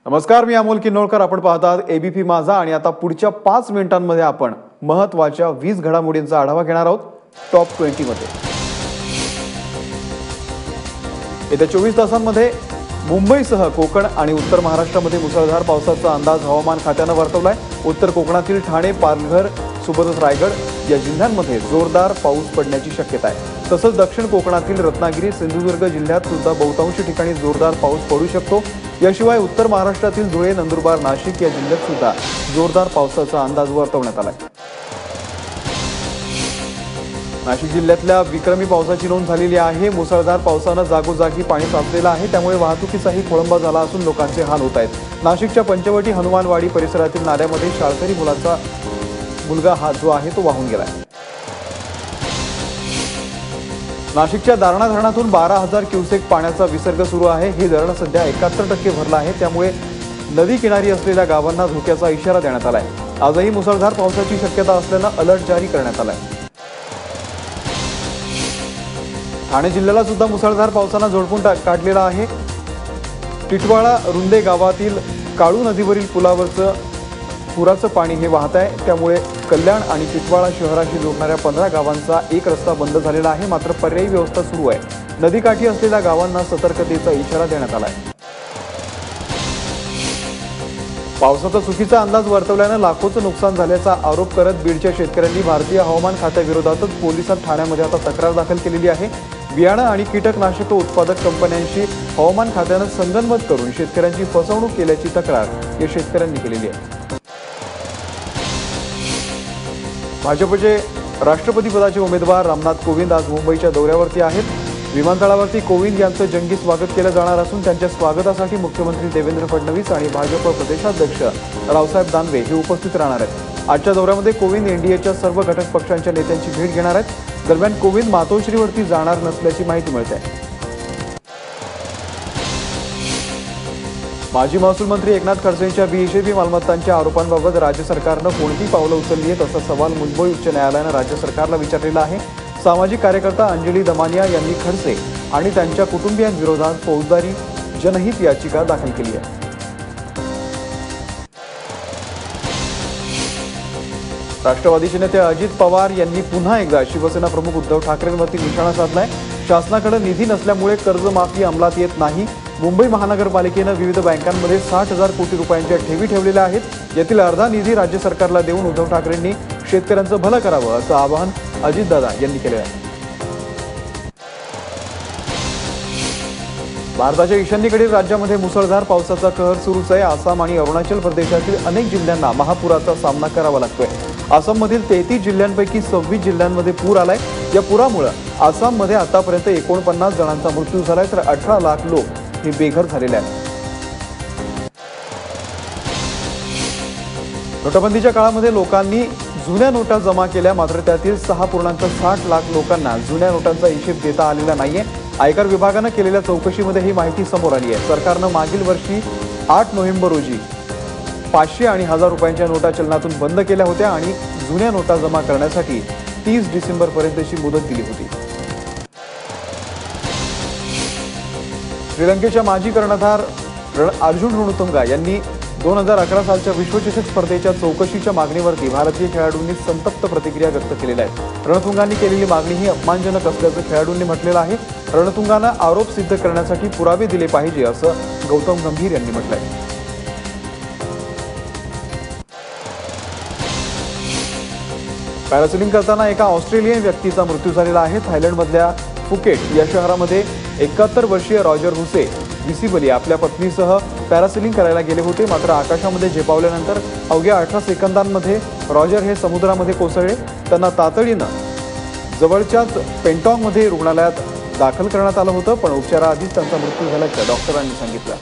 नमस्कार, मी अमोल किन्नोळकर. आपण पाहतात एबीपी माझा आणि आता पुढच्या 5 मिनिटांमध्ये आपण महत्त्वाच्या 20 घडामोडींचा आढावा घेणार आहोत टॉप 20 मध्ये. येत्या 24 तासांमध्ये मुंबईसह कोकण आणि उत्तर महाराष्ट्रामध्ये मुसळधार पावसाचा अंदाज हवामान खात्याने वर्तवलाय. उत्तर कोकणातील ठाणे, पालघर सोबतच रायगड या जिल्ह्यांमध्ये जोरदार पाऊस पडण्याची शक्यता आहे. तसंच दक्षिण कोकणातील रत्नागिरी, सिंधुदुर्ग जिल्ह्यात सुद्धा बहुतांश ठिकाणी जोरदार पाऊस पडू शकतो. याशिवाय उत्तर महाराष्ट्रातील धुळे, नंदुरबार, नाशिक या जिल्ह्यात सुद्धा जोरदार पावसाचा अंदाज वर्तवण्यात आलाय. नाशिक जिल्ह्यातल्या विक्रमी पावसाची नोंद झालेली आहे. मुसळधार पावसानं जागोजागी पाणी साचलेलं आहे, त्यामुळे वाहतुकीचाही खोळंबा झाला असून लोकांचे हाल होत आहेत. नाशिकच्या पंचवटी, हनुमानवाडी परिसरातील नाल्यामध्ये शाळकरी मुलगा हा जो आहे तो वाहून गेलाय. नाशिकच्या दारणा धरणातून 12,000 क्युसेक पाण्याचा विसर्ग सुरू आहे. हे धरण सध्या 71% भरलं आहे, त्यामुळे नदी किनारी असलेल्या गावांना धोक्याचा इशारा देण्यात आलाय. आजही मुसळधार पावसाची शक्यता असल्यानं अलर्ट जारी करण्यात आलाय. ठाणे जिल्ह्याला सुद्धा मुसळधार पावसानं झोडपून काढलेला आहे. टिटवाळा रुंदे गावातील काळू नदीवरील पुलावरचं पुराचं पाणी हे वाहत आहे, त्यामुळे कल्याण आणि टिटवाळा शहराशी जोडणाऱ्या 15 गावांचा एक रस्ता बंद झालेला आहे. मात्र पर्यायी व्यवस्था सुरू आहे. नदीकाठी असलेल्या गावांना सतर्कतेचा इशारा देण्यात आलाय. पावसाचा चुकीचा अंदाज वर्तवल्यानं लाखोचं नुकसान झाल्याचा आरोप करत बीडच्या शेतकऱ्यांनी भारतीय हवामान खात्याविरोधातच पोलिसात ठाण्यामध्ये आता तक्रार दाखल केलेली आहे. बियाणं आणि कीटकनाशक उत्पादक कंपन्यांशी हवामान खात्यानं संगनमत करून शेतकऱ्यांची फसवणूक केल्याची तक्रार या शेतकऱ्यांनी केलेली आहे. भाजपचे राष्ट्रपतीपदाचे उमेदवार रामनाथ कोविंद आज मुंबईच्या दौऱ्यावरती आहेत. विमानतळावरती कोविंद यांचं जंगी स्वागत केलं जाणार असून त्यांच्या स्वागतासाठी मुख्यमंत्री देवेंद्र फडणवीस आणि भाजप प्रदेशाध्यक्ष रावसाहेब दानवे हे उपस्थित राहणार आहेत. आजच्या दौऱ्यामध्ये कोविंद एनडीएच्या सर्व घटक पक्षांच्या नेत्यांची भेट घेणार आहेत. दरम्यान कोविंद मातोश्रीवरती जाणार नसल्याची माहिती मिळते. माजी महसूल मंत्री एकनाथ खडसेंच्या बीएसईबी मालमत्तांच्या आरोपांबाबत राज्य सरकारनं कोणती पावलं उचलली आहेत असा सवाल मुंबई उच्च न्यायालयानं राज्य सरकारला विचारलेला आहे. सामाजिक कार्यकर्ता अंजली दमानिया यांनी खडसे आणि त्यांच्या कुटुंबियांविरोधात फौजदारी जनहित याचिका दाखल केली आहे. राष्ट्रवादीचे नेते अजित पवार यांनी पुन्हा एकदा शिवसेना प्रमुख उद्धव ठाकरेंवरती निशाणा साधलाय. शासनाकडे निधी नसल्यामुळे कर्जमाफी अंमलात येत नाही. मुंबई महानगरपालिकेनं विविध बँकांमध्ये 60,000 कोटी रुपयांच्या ठेवी ठेवलेल्या आहेत. यातील अर्धा निधी राज्य सरकारला देऊन उद्धव ठाकरेंनी शेतकऱ्यांचं भलं करावं असं आवाहन अजितदादा यांनी केलं आहे. भारताच्या ईशान्येकडील राज्यामध्ये मुसळधार पावसाचा कहर सुरूच आहे. आसाम आणि अरुणाचल प्रदेशातील अनेक जिल्ह्यांना महापुराचा सामना करावा लागतोय. आसाममधील 33 जिल्ह्यांपैकी 26 जिल्ह्यांमध्ये पूर आलाय. या पुरामुळे आसाममध्ये आतापर्यंत 49 जणांचा मृत्यू झालाय, तर 18 लाख लोक हे बेघर झालेले आहेत. नोटाबंदीच्या काळामध्ये लोकांनी जुन्या नोटा जमा केल्या, मात्र त्यातील 6.60 लाख लोकांना जुन्या नोटांचा हिशेब देता आलेला नाहीये. आयकर विभागानं केलेल्या चौकशीमध्ये ही माहिती समोर आली आहे. सरकारनं मागील वर्षी 8 नोव्हेंबर रोजी 500 आणि 1000 रुपयांच्या नोटा चलनातून बंद केल्या होत्या आणि जुन्या नोटा जमा करण्यासाठी 30 डिसेंबरपर्यंतची मुदत दिली होती. श्रीलंकेच्या माजी कर्णधार अर्जुन रणतुंगा यांनी 2011 सालच्या विश्वचषक स्पर्धेच्या चौकशीच्या मागणीवरती भारतीय खेळाडूंनी संतप्त प्रतिक्रिया व्यक्त केलेल्या आहेत. रणतुंगांनी केलेली मागणी ही अपमानजनक असल्याचं खेळाडूंनी म्हटलेलं आहे. रणतुंगांना आरोप सिद्ध करण्यासाठी पुरावे दिले पाहिजे असं गौतम गंभीर यांनी म्हटलंय. पॅरासेलिंग करताना एका ऑस्ट्रेलियन व्यक्तीचा मृत्यू झालेला आहे. थायलंडमधल्या फुकेट या शहरामध्ये 71 वर्षीय रॉजर हुसे विसिबली आपल्या पत्नीसह पॅरासेलिंग करायला गेले होते. मात्र आकाशामध्ये झेपावल्यानंतर अवघ्या 18 सेकंदांमध्ये रॉजर हे समुद्रामध्ये कोसळले. त्यांना तातडीनं जवळच्याच पेंटॉंगमध्ये रुग्णालयात दाखल करण्यात आलं होतं, पण उपचाराआधीच त्यांचा मृत्यू झाल्याचं डॉक्टरांनी सांगितलं.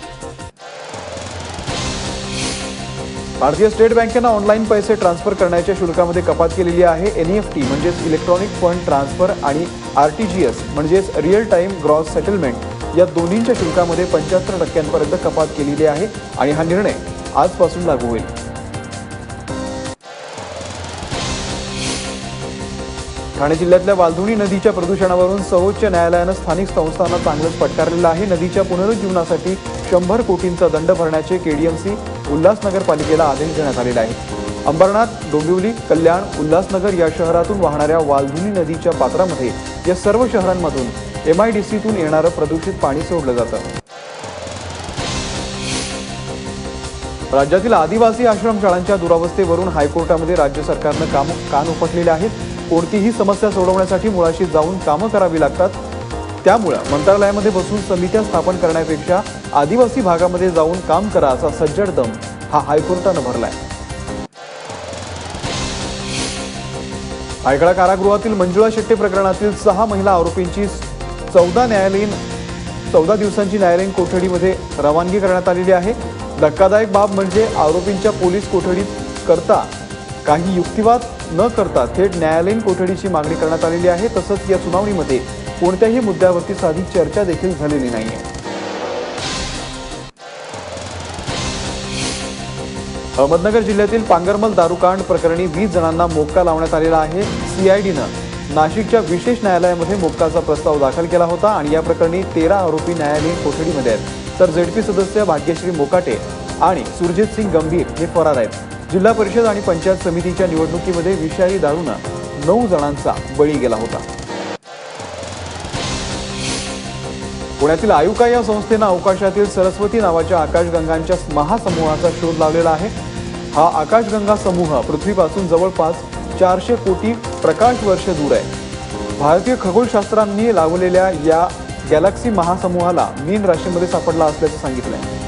भारतीय स्टेट बँकेनं ऑनलाईन पैसे ट्रान्सफर करण्याच्या शुल्कामध्ये कपात केलेली आहे. एनईएफटी म्हणजेच इलेक्ट्रॉनिक फंड ट्रान्सफर आणि आरटीजीएस म्हणजेच रिअल टाइम ग्रॉस सेटलमेंट या दोन्हींच्या शुल्कामध्ये 75% कपात केलेली आहे आणि हा निर्णय आजपासून लागू होईल. ठाणे जिल्ह्यातल्या वालधुणी नदीच्या प्रदूषणावरून सर्वोच्च न्यायालयानं स्थानिक संस्थांना चांगलंच फटकारलेलं आहे. नदीच्या पुनरुज्जीवनासाठी 100 कोटींचा दंड भरण्याचे केडीएमसी उल्हासनगर पालिकेला आदेश देण्यात आलेले आहेत। अंबरनाथ, डोंबिवली, कल्याण, उल्हासनगर या शहरातून वाहणाऱ्या वालधुनी नदीच्या पात्रामध्ये या सर्व शहरांमधून MIDCतून येणारं प्रदूषित पाणी सोडलं जातं। राज्यातील आदिवासी आश्रमशाळांच्या दुरावस्थेवरून हायकोर्टामध्ये राज्य सरकारनं कान उपटलेले आहेत। कोणतीही समस्या सोडवण्यासाठी मुळाशी जाऊन कामं करावी लागतात। त्यामुळे मंत्रालयामध्ये बसून समित्या स्थापन करण्यापेक्षा आदिवासी भागामध्ये जाऊन काम करा असा सज्जड दम हा हायकोर्टानं भरलाय। रायगड कारागृहातील मंजुळा शेट्टे प्रकरणातील 6 महिला आरोपींची 14 दिवसांची न्यायालयीन कोठडीमध्ये रवानगी करण्यात आलेली आहे। धक्कादायक बाब म्हणजे आरोपींच्या पोलीस कोठडीत करता काही युक्तिवाद न करता थेट न्यायालयीन कोठडीची मागणी करण्यात आलेली आहे। तसंच या सुनावणीमध्ये कोणत्याही मुद्द्यावरती साधी चर्चा देखील झालेली नाहीये। अहमदनगर जिल्ह्यातील पांगरमल दारूकांड प्रकरणी 20 जणांना मोक्का लावण्यात आलेला आहे। CIDनं नाशिकच्या विशेष न्यायालयामध्ये मोक्काचा प्रस्ताव दाखल केला होता आणि या प्रकरणी 13 आरोपी न्यायालयीन कोठडीमध्ये आहेत, तर ZP सदस्य भाग्यश्री मोकाटे आणि सुरजित सिंग गंभीर हे फरार आहेत। जिल्हा परिषद आणि पंचायत समितीच्या निवडणुकीमध्ये विषारी दारूनं 9 जणांचा बळी गेला होता। पुण्यातील आयुका या संस्थेनं अवकाशातील सरस्वती नावाच्या आकाशगंगांच्या महासमूहाचा शोध लावलेला आहे। हा आकाशगंगा समूह पृथ्वीपासून जवळपास 400 कोटी प्रकाश वर्ष दूर आहे। भारतीय खगोलशास्त्रांनी लावलेल्या या गॅलेक्सी महासमूहाला मीन राशीमध्ये सापडला असल्याचं सांगितलंय।